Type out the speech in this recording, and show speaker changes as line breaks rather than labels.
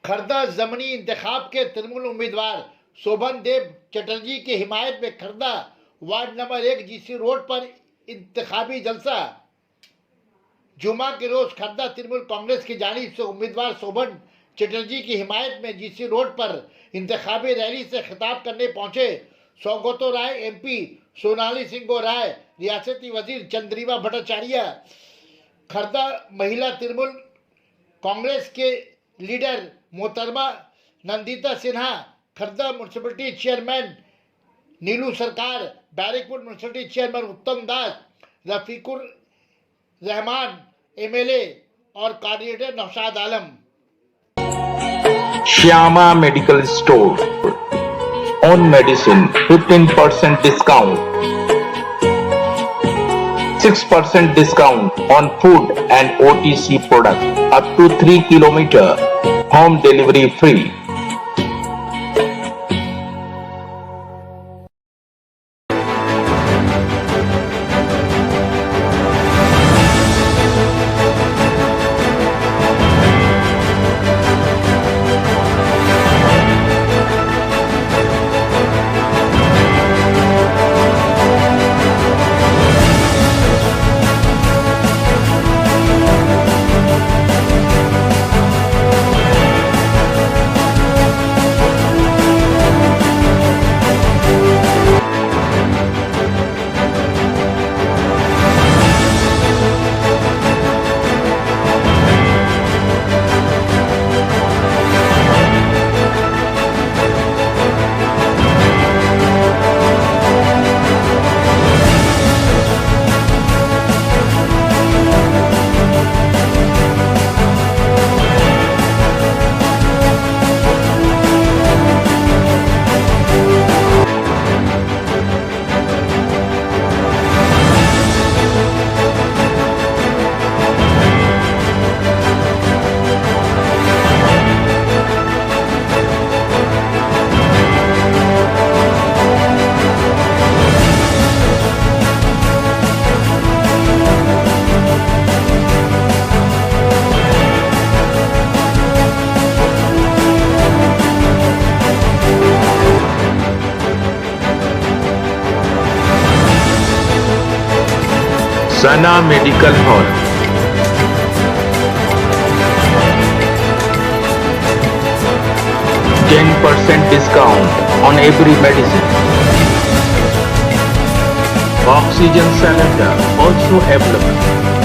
खर्दा ज़मनी इंतखाब के तृणमूल उम्मीदवार शोभन देव चटर्जी की हिमायत में Khardah ward number 1 GC road पर इंतखाबी जलसा। जुमा के रोज खर्दा तृणमूल कांग्रेस की जानिब से उम्मीदवार शोभन चटर्जी की हिमायत में जीसी रोड पर इंतखाबी रैली से खिताब करने पहुंचे सौगतो राय, एमपी सोनाली सिंह राय, रियासती वजीर चंद्रिमा भट्टाचार्य, खर्दा महिला तृणमूल कांग्रेस के लीडर मोहतरमा नंदिता सिन्हा, खर्दा म्यूनसिपलिटी चेयरमैन नीलू सरकार, बैरकपुर म्यूनसिपलिटी चेयरमैन उत्तम दास, रफीकुर रहमान एमएलए और coordinator Naushad Alam.
Shyama Medical Store. On medicine, 15% discount. 6% discount on food and OTC products. Up to 3 km. Home delivery free. Sana Medical Hall. %10 discount on every medicine. Oxygen cylinder also available.